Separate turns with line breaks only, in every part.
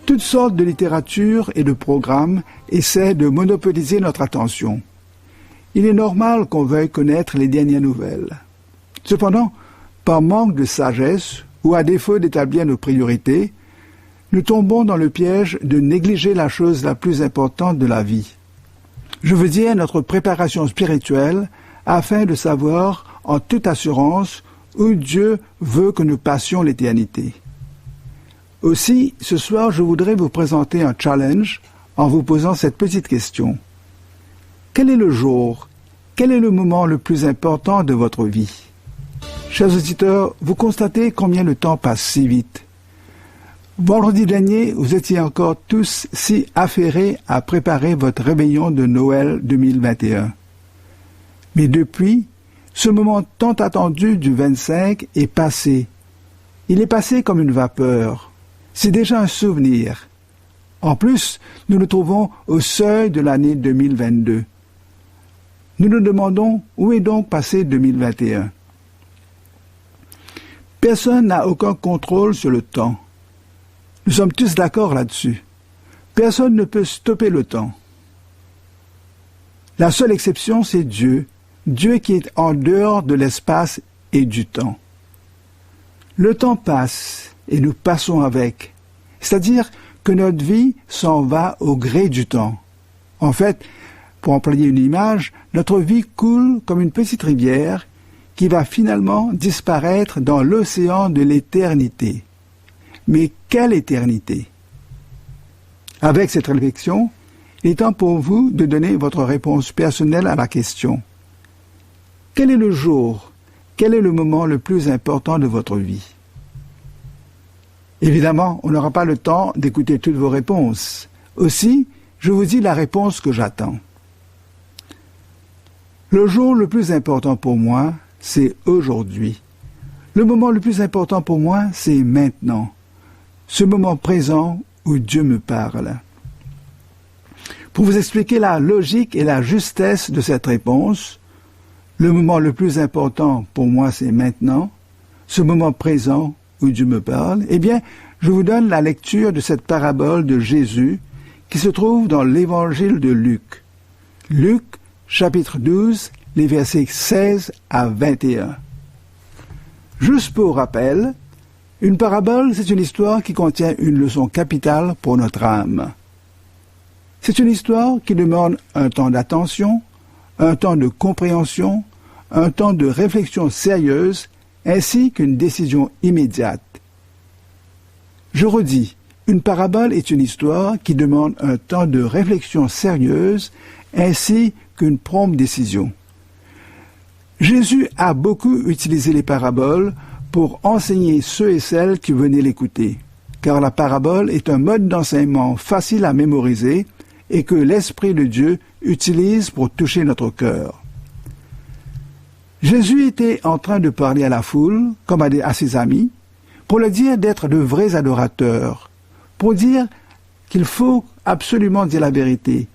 Toutes sortes de littératures et de programmes essaient de monopoliser notre attention. Il est normal qu'on veuille connaître les dernières nouvelles. Cependant, par manque de sagesse ou à défaut d'établir nos priorités, nous tombons dans le piège de négliger la chose la plus importante de la vie. Je veux dire notre préparation spirituelle afin de savoir en toute assurance où Dieu veut que nous passions l'éternité. Aussi, ce soir, je voudrais vous présenter un challenge en vous posant cette petite question. Quel est le jour, quel est le moment le plus important de votre vie? Chers auditeurs, vous constatez combien le temps passe si vite. Vendredi dernier, vous étiez encore tous si affairés à préparer votre réveillon de Noël 2021. Mais depuis, ce moment tant attendu du 25 est passé. Il est passé comme une vapeur. C'est déjà un souvenir. En plus, nous nous trouvons au seuil de l'année 2022. Nous nous demandons où est donc passé 2021. Personne n'a aucun contrôle sur le temps. Nous sommes tous d'accord là-dessus. Personne ne peut stopper le temps. La seule exception, c'est Dieu. Dieu qui est en dehors de l'espace et du temps. Le temps passe et nous passons avec. C'est-à-dire que notre vie s'en va au gré du temps. En fait, pour employer une image, notre vie coule comme une petite rivière qui va finalement disparaître dans l'océan de l'éternité. Mais quelle éternité? Avec cette réflexion, il est temps pour vous de donner votre réponse personnelle à la question. Quel est le jour, quel est le moment le plus important de votre vie? Évidemment, on n'aura pas le temps d'écouter toutes vos réponses. Aussi, je vous dis la réponse que j'attends. Le jour le plus important pour moi, c'est aujourd'hui. Le moment le plus important pour moi, c'est maintenant. Ce moment présent où Dieu me parle. Pour vous expliquer la logique et la justesse de cette réponse, le moment le plus important pour moi, c'est maintenant. Ce moment présent où Dieu me parle, eh bien, je vous donne la lecture de cette parabole de Jésus qui se trouve dans l'évangile de Luc. Luc, chapitre 12, les versets 16 à 21. Juste pour rappel, une parabole, c'est une histoire qui contient une leçon capitale pour notre âme. C'est une histoire qui demande un temps d'attention, un temps de compréhension, un temps de réflexion sérieuse, ainsi qu'une décision immédiate. Je redis, une parabole est une histoire qui demande un temps de réflexion sérieuse, ainsi qu'une prompte décision. Jésus a beaucoup utilisé les paraboles pour enseigner ceux et celles qui venaient l'écouter, car la parabole est un mode d'enseignement facile à mémoriser et que l'Esprit de Dieu utilise pour toucher notre cœur. Jésus était en train de parler à la foule, comme à ses amis, pour leur dire d'être de vrais adorateurs, pour dire qu'il faut absolument dire la vérité,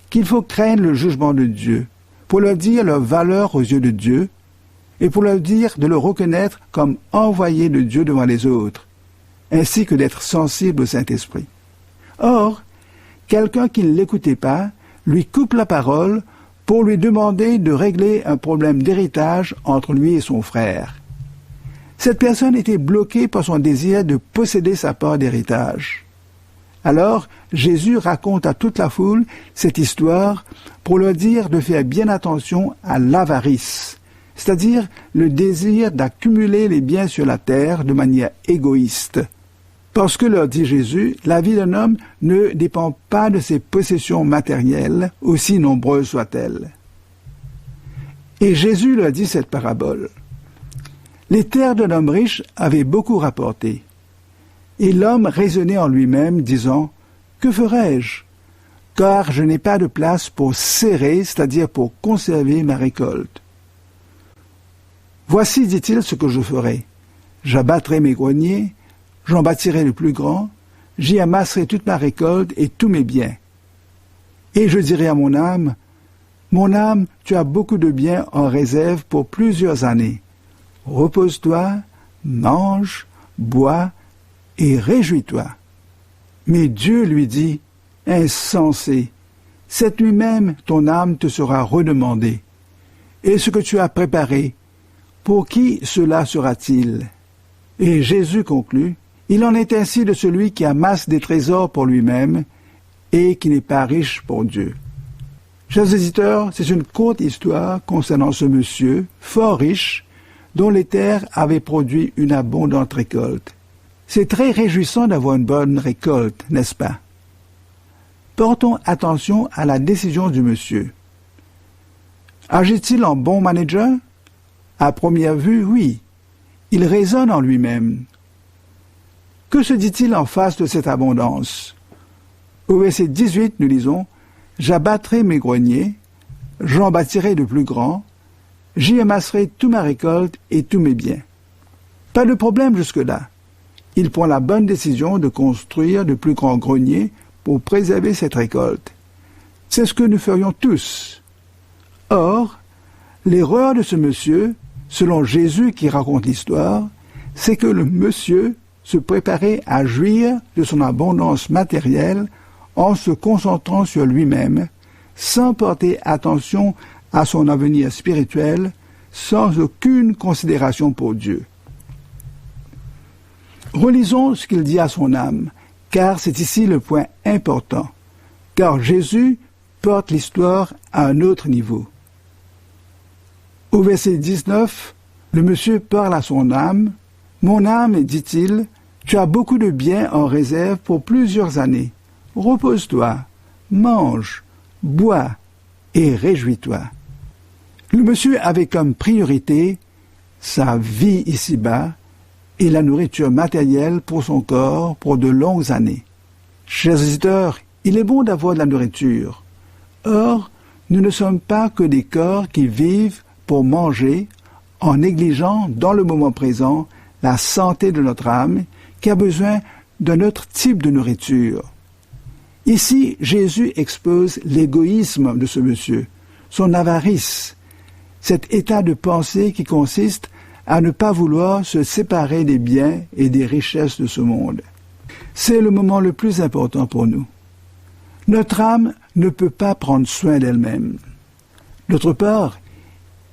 qu'il faut craindre le jugement de Dieu, pour leur dire leur valeur aux yeux de Dieu, et pour leur dire de le reconnaître comme envoyé de Dieu devant les autres, ainsi que d'être sensible au Saint-Esprit. Or, quelqu'un qui ne l'écoutait pas lui coupe la parole pour lui demander de régler un problème d'héritage entre lui et son frère. Cette personne était bloquée par son désir de posséder sa part d'héritage. Alors, Jésus raconte à toute la foule cette histoire pour leur dire de faire bien attention à l'avarice, c'est-à-dire le désir d'accumuler les biens sur la terre de manière égoïste. Parce que, leur dit Jésus, la vie d'un homme ne dépend pas de ses possessions matérielles, aussi nombreuses soient-elles. Et Jésus leur dit cette parabole. Les terres d'un homme riche avaient beaucoup rapporté. Et l'homme raisonnait en lui-même, disant « Que ferai-je? Car je n'ai pas de place pour serrer, c'est-à-dire pour conserver ma récolte. Voici, dit-il, ce que je ferai. J'abattrai mes greniers, j'en bâtirai le plus grand, j'y amasserai toute ma récolte et tous mes biens. Et je dirai à mon âme, tu as beaucoup de biens en réserve pour plusieurs années. Repose-toi, mange, bois et réjouis-toi. Mais Dieu lui dit, « Insensé, cette nuit même ton âme te sera redemandée. Et ce que tu as préparé, pour qui cela sera-t-il » Et Jésus conclut, « Il en est ainsi de celui qui amasse des trésors pour lui-même et qui n'est pas riche pour Dieu. » Chers éditeurs, c'est une courte histoire concernant ce monsieur, fort riche, dont les terres avaient produit une abondante récolte. C'est très réjouissant d'avoir une bonne récolte, n'est-ce pas? Portons attention à la décision du monsieur. Agit-il en bon manager? À première vue, oui. Il raisonne en lui-même. Que se dit-il en face de cette abondance? Au verset 18, nous lisons « J'abattrai mes greniers, j'en bâtirai de plus grands, j'y amasserai toute ma récolte et tous mes biens. » Pas de problème jusque-là. Il prend la bonne décision de construire de plus grands greniers pour préserver cette récolte. C'est ce que nous ferions tous. Or, l'erreur de ce monsieur, selon Jésus qui raconte l'histoire, c'est que le monsieur se préparait à jouir de son abondance matérielle en se concentrant sur lui-même, sans porter attention à son avenir spirituel, sans aucune considération pour Dieu. Relisons ce qu'il dit à son âme, car c'est ici le point important, car Jésus porte l'histoire à un autre niveau. Au verset 19, le monsieur parle à son âme. « Mon âme, dit-il, tu as beaucoup de biens en réserve pour plusieurs années. Repose-toi, mange, bois et réjouis-toi. » Le monsieur avait comme priorité sa vie ici-bas et la nourriture matérielle pour son corps pour de longues années. Chers auditeurs, il est bon d'avoir de la nourriture. Or, nous ne sommes pas que des corps qui vivent pour manger en négligeant dans le moment présent la santé de notre âme qui a besoin d'un autre type de nourriture. Ici, Jésus expose l'égoïsme de ce monsieur, son avarice, cet état de pensée qui consiste à ne pas vouloir se séparer des biens et des richesses de ce monde. C'est le moment le plus important pour nous. Notre âme ne peut pas prendre soin d'elle-même. D'autre part,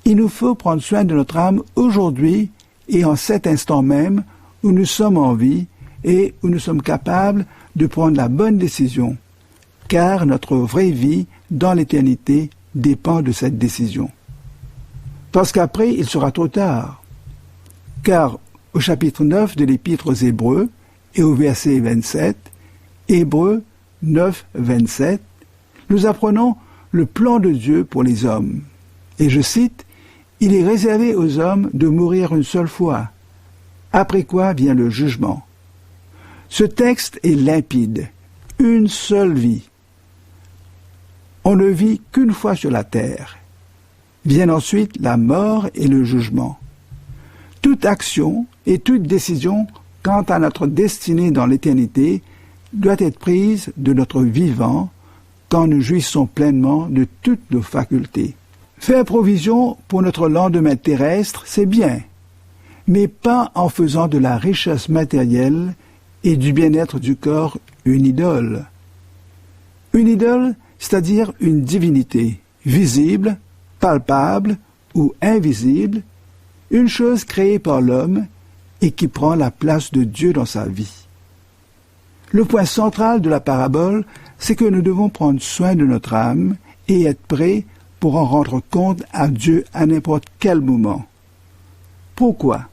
il nous faut prendre soin de notre âme aujourd'hui et en cet instant même où nous sommes en vie et où nous sommes capables de prendre la bonne décision, car notre vraie vie dans l'éternité dépend de cette décision. Parce qu'après, il sera trop tard. Car au chapitre 9 de l'Épître aux Hébreux et au verset 27, Hébreux 9, 27, nous apprenons le plan de Dieu pour les hommes. Et je cite, « Il est réservé aux hommes de mourir une seule fois, après quoi vient le jugement. » Ce texte est limpide, une seule vie. On ne vit qu'une fois sur la terre. Viennent ensuite la mort et le jugement. Toute action et toute décision quant à notre destinée dans l'éternité doit être prise de notre vivant quand nous jouissons pleinement de toutes nos facultés. Faire provision pour notre lendemain terrestre, c'est bien, mais pas en faisant de la richesse matérielle et du bien-être du corps une idole. Une idole, c'est-à-dire une divinité, visible, palpable ou invisible, une chose créée par l'homme et qui prend la place de Dieu dans sa vie. Le point central de la parabole, c'est que nous devons prendre soin de notre âme et être prêts pour en rendre compte à Dieu à n'importe quel moment. Pourquoi?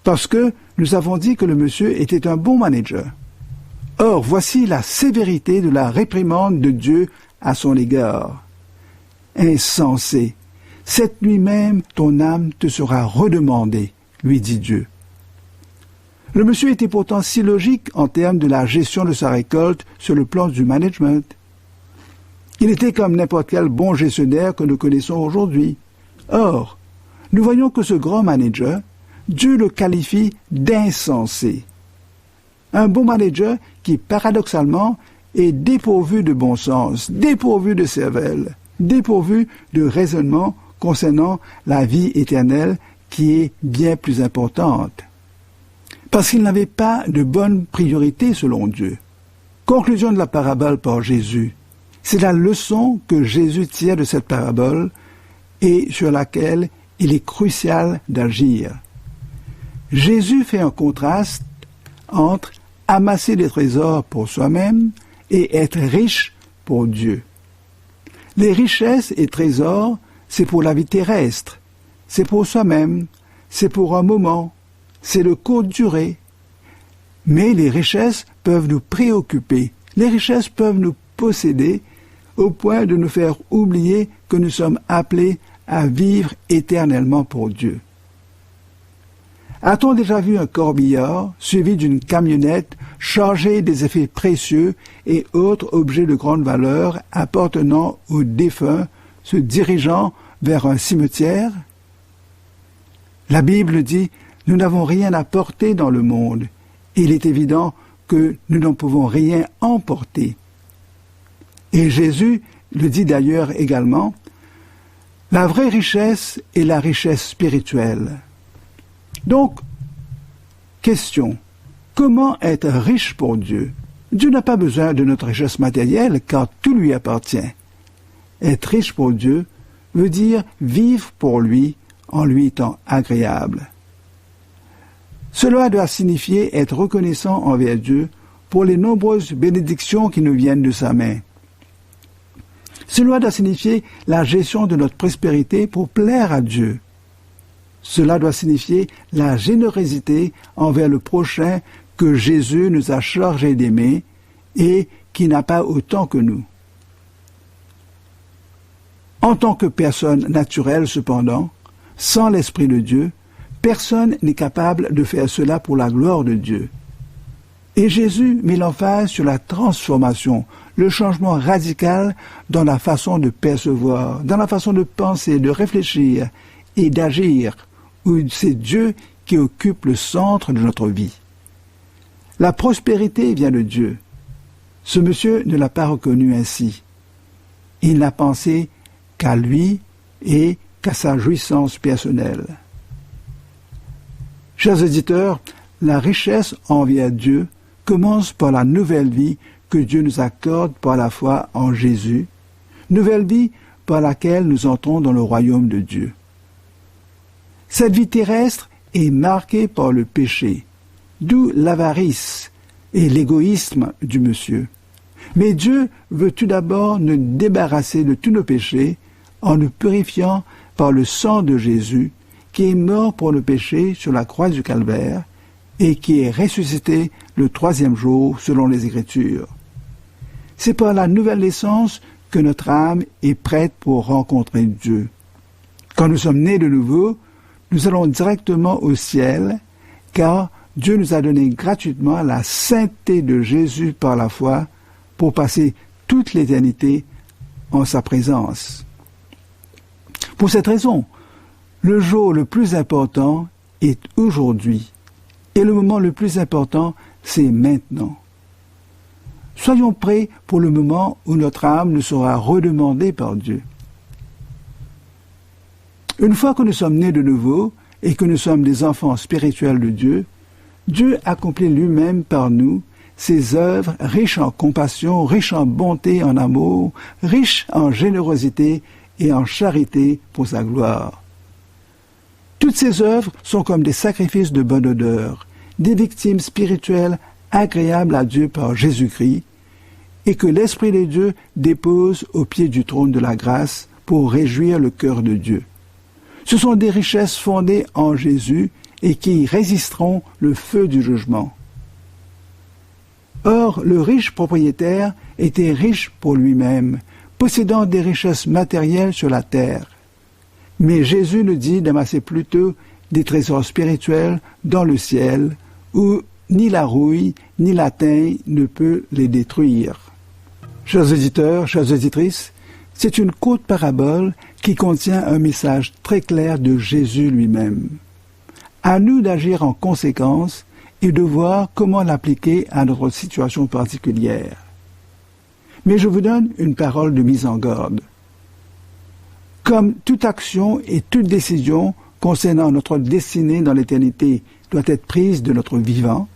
Parce que nous avons dit que le monsieur était un bon manager. Or, voici la sévérité de la réprimande de Dieu à son égard. Insensé, cette nuit même ton âme te sera redemandée, lui dit Dieu. Le monsieur était pourtant si logique en termes de la gestion de sa récolte sur le plan du management. Il était comme n'importe quel bon gestionnaire que nous connaissons aujourd'hui. Or, nous voyons que ce grand manager, Dieu le qualifie d'insensé. Un bon manager qui, paradoxalement, est dépourvu de bon sens, dépourvu de cervelle, dépourvu de raisonnement concernant la vie éternelle qui est bien plus importante. Parce qu'il n'avait pas de bonne priorité selon Dieu. Conclusion de la parabole par Jésus. C'est la leçon que Jésus tire de cette parabole et sur laquelle il est crucial d'agir. Jésus fait un contraste entre amasser des trésors pour soi-même et être riche pour Dieu. Les richesses et trésors, c'est pour la vie terrestre, c'est pour soi-même, c'est pour un moment, c'est de courte durée. Mais les richesses peuvent nous préoccuper, les richesses peuvent nous posséder au point de nous faire oublier que nous sommes appelés à vivre éternellement pour Dieu. A-t-on déjà vu un corbillard suivi d'une camionnette chargée des effets précieux et autres objets de grande valeur appartenant aux défunts se dirigeant vers un cimetière? La Bible dit « Nous n'avons rien à porter dans le monde ». Il est évident que nous n'en pouvons rien emporter. Et Jésus le dit d'ailleurs également, la vraie richesse est la richesse spirituelle. Donc, question, comment être riche pour Dieu? Dieu n'a pas besoin de notre richesse matérielle car tout lui appartient. Être riche pour Dieu veut dire vivre pour lui en lui étant agréable. Cela doit signifier être reconnaissant envers Dieu pour les nombreuses bénédictions qui nous viennent de sa main. Cela doit signifier la gestion de notre prospérité pour plaire à Dieu. Cela doit signifier la générosité envers le prochain que Jésus nous a chargé d'aimer et qui n'a pas autant que nous. En tant que personne naturelle, cependant, sans l'Esprit de Dieu, personne n'est capable de faire cela pour la gloire de Dieu. Et Jésus met l'emphase sur la transformation, le changement radical dans la façon de percevoir, dans la façon de penser, de réfléchir et d'agir, où c'est Dieu qui occupe le centre de notre vie. La prospérité vient de Dieu. Ce monsieur ne l'a pas reconnu ainsi. Il n'a pensé qu'à lui et qu'à sa jouissance personnelle. Chers auditeurs, la richesse envers Dieu commence par la nouvelle vie que Dieu nous accorde par la foi en Jésus, nouvelle vie par laquelle nous entrons dans le royaume de Dieu. Cette vie terrestre est marquée par le péché, d'où l'avarice et l'égoïsme du monsieur. Mais Dieu veut tout d'abord nous débarrasser de tous nos péchés en nous purifiant par le sang de Jésus qui est mort pour nos péchés sur la croix du Calvaire et qui est ressuscité le 3e jour selon les Écritures. C'est par la nouvelle naissance que notre âme est prête pour rencontrer Dieu. Quand nous sommes nés de nouveau, nous allons directement au ciel, car Dieu nous a donné gratuitement la sainteté de Jésus par la foi pour passer toute l'éternité en sa présence. Pour cette raison, le jour le plus important est aujourd'hui, et le moment le plus important, c'est maintenant. Soyons prêts pour le moment où notre âme nous sera redemandée par Dieu. Une fois que nous sommes nés de nouveau et que nous sommes des enfants spirituels de Dieu, Dieu accomplit lui-même par nous ses œuvres riches en compassion, riches en bonté, en amour, riches en générosité et en charité pour sa gloire. Toutes ces œuvres sont comme des sacrifices de bonne odeur, des victimes spirituelles agréables à Dieu par Jésus-Christ, et que l'Esprit de Dieu dépose au pied du trône de la grâce pour réjouir le cœur de Dieu. Ce sont des richesses fondées en Jésus et qui résisteront le feu du jugement. Or, le riche propriétaire était riche pour lui-même, possédant des richesses matérielles sur la terre. Mais Jésus nous dit d'amasser plutôt des trésors spirituels dans le ciel, où ni la rouille ni la teinte ne peut les détruire. Chers auditeurs, chères auditrices, c'est une courte parabole qui contient un message très clair de Jésus lui-même. À nous d'agir en conséquence et de voir comment l'appliquer à notre situation particulière. Mais je vous donne une parole de mise en garde. Comme toute action et toute décision concernant notre destinée dans l'éternité doit être prise de notre vivant,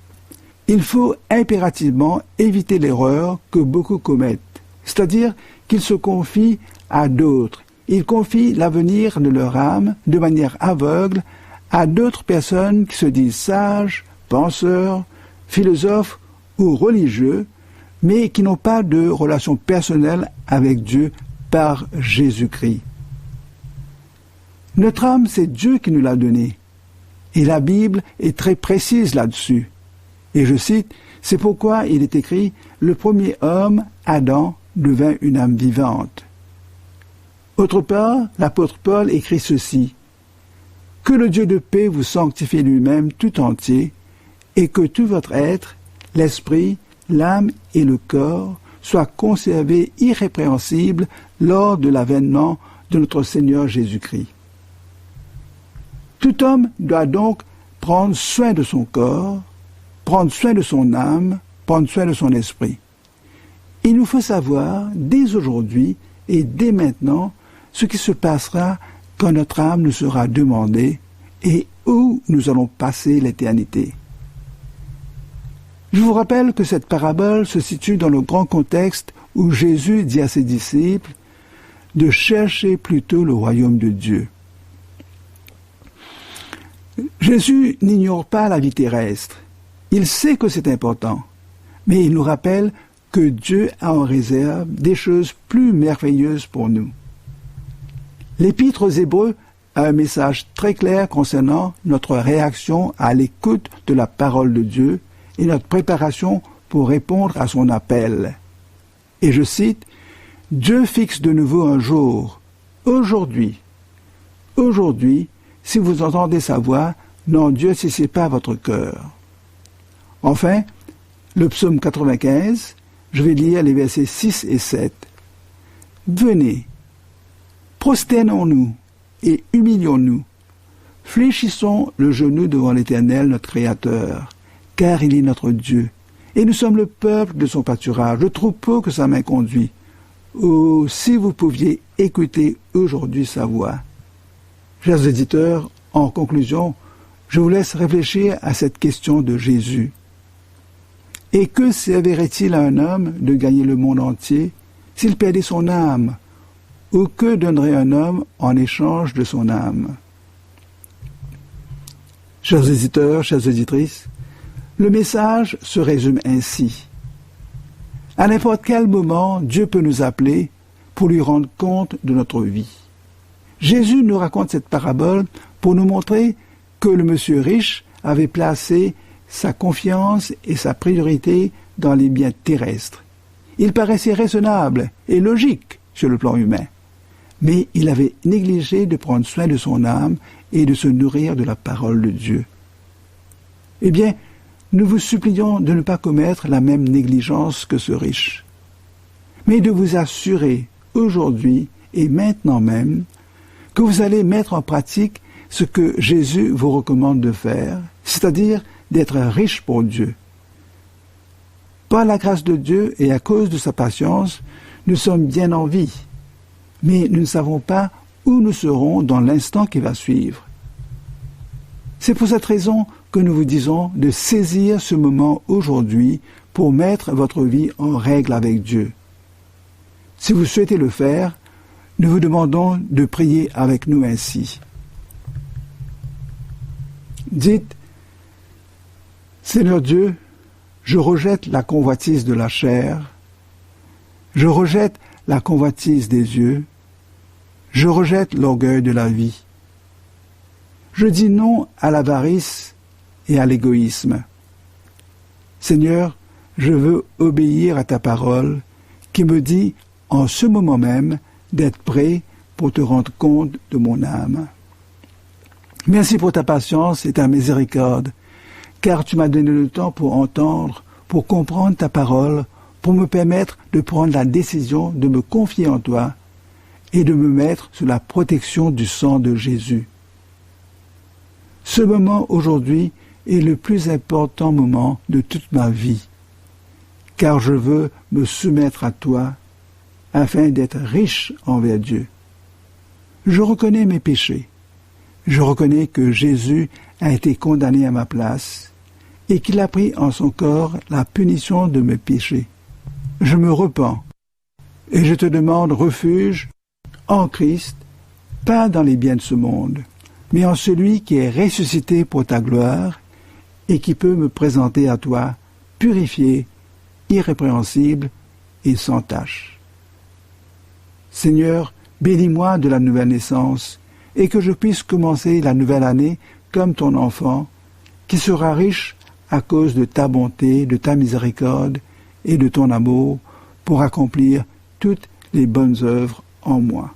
Il faut impérativement éviter l'erreur que beaucoup commettent, c'est-à-dire qu'ils se confient à d'autres. Ils confient l'avenir de leur âme de manière aveugle à d'autres personnes qui se disent sages, penseurs, philosophes ou religieux, mais qui n'ont pas de relation personnelle avec Dieu par Jésus-Christ. Notre âme, c'est Dieu qui nous l'a donnée. Et la Bible est très précise là-dessus. Et je cite, « C'est pourquoi il est écrit, le premier homme, Adam, devint une âme vivante. » Autre part, l'apôtre Paul écrit ceci, « Que le Dieu de paix vous sanctifie lui-même tout entier, et que tout votre être, l'esprit, l'âme et le corps, soient conservés irrépréhensibles lors de l'avènement de notre Seigneur Jésus-Christ. » Tout homme doit donc prendre soin de son corps, prendre soin de son âme, prendre soin de son esprit. Il nous faut savoir, dès aujourd'hui et dès maintenant, ce qui se passera quand notre âme nous sera demandée et où nous allons passer l'éternité. Je vous rappelle que cette parabole se situe dans le grand contexte où Jésus dit à ses disciples de chercher plutôt le royaume de Dieu. Jésus n'ignore pas la vie terrestre. Il sait que c'est important, mais il nous rappelle que Dieu a en réserve des choses plus merveilleuses pour nous. L'Épître aux Hébreux a un message très clair concernant notre réaction à l'écoute de la parole de Dieu et notre préparation pour répondre à son appel. Et je cite, « Dieu fixe de nouveau un jour, aujourd'hui, si vous entendez sa voix, n'endurcissez pas votre cœur. » Enfin, le psaume 95, je vais lire les versets 6 et 7. « Venez, prosternons-nous et humilions-nous. Fléchissons le genou devant l'Éternel, notre Créateur, car il est notre Dieu, et nous sommes le peuple de son pâturage, le troupeau que sa main conduit. Oh, si vous pouviez écouter aujourd'hui sa voix. » Chers éditeurs, en conclusion, je vous laisse réfléchir à cette question de Jésus. Et que servirait-il à un homme de gagner le monde entier s'il perdait son âme? Ou que donnerait un homme en échange de son âme? Chers éditeurs, chères éditrices, le message se résume ainsi. À n'importe quel moment, Dieu peut nous appeler pour lui rendre compte de notre vie. Jésus nous raconte cette parabole pour nous montrer que le monsieur riche avait placé sa confiance et sa priorité dans les biens terrestres. Il paraissait raisonnable et logique sur le plan humain, mais il avait négligé de prendre soin de son âme et de se nourrir de la parole de Dieu. Eh bien, nous vous supplions de ne pas commettre la même négligence que ce riche, mais de vous assurer aujourd'hui et maintenant même que vous allez mettre en pratique ce que Jésus vous recommande de faire, c'est-à-dire d'être riche pour Dieu. Par la grâce de Dieu et à cause de sa patience, nous sommes bien en vie, mais nous ne savons pas où nous serons dans l'instant qui va suivre. C'est pour cette raison que nous vous disons de saisir ce moment aujourd'hui pour mettre votre vie en règle avec Dieu. Si vous souhaitez le faire, nous vous demandons de prier avec nous ainsi. Dites, Seigneur Dieu, je rejette la convoitise de la chair, je rejette la convoitise des yeux, je rejette l'orgueil de la vie. Je dis non à l'avarice et à l'égoïsme. Seigneur, je veux obéir à ta parole qui me dit en ce moment même d'être prêt pour te rendre compte de mon âme. Merci pour ta patience et ta miséricorde, car tu m'as donné le temps pour entendre, pour comprendre ta parole, pour me permettre de prendre la décision de me confier en toi et de me mettre sous la protection du sang de Jésus. Ce moment aujourd'hui est le plus important moment de toute ma vie, car je veux me soumettre à toi afin d'être riche envers Dieu. Je reconnais mes péchés. Je reconnais que Jésus a été condamné à ma place et qu'il a pris en son corps la punition de mes péchés. Je me repens et je te demande refuge en Christ, pas dans les biens de ce monde, mais en celui qui est ressuscité pour ta gloire et qui peut me présenter à toi, purifié, irrépréhensible et sans tache. Seigneur, bénis-moi de la nouvelle naissance et que je puisse commencer la nouvelle année comme ton enfant, qui sera riche à cause de ta bonté, de ta miséricorde et de ton amour pour accomplir toutes les bonnes œuvres en moi.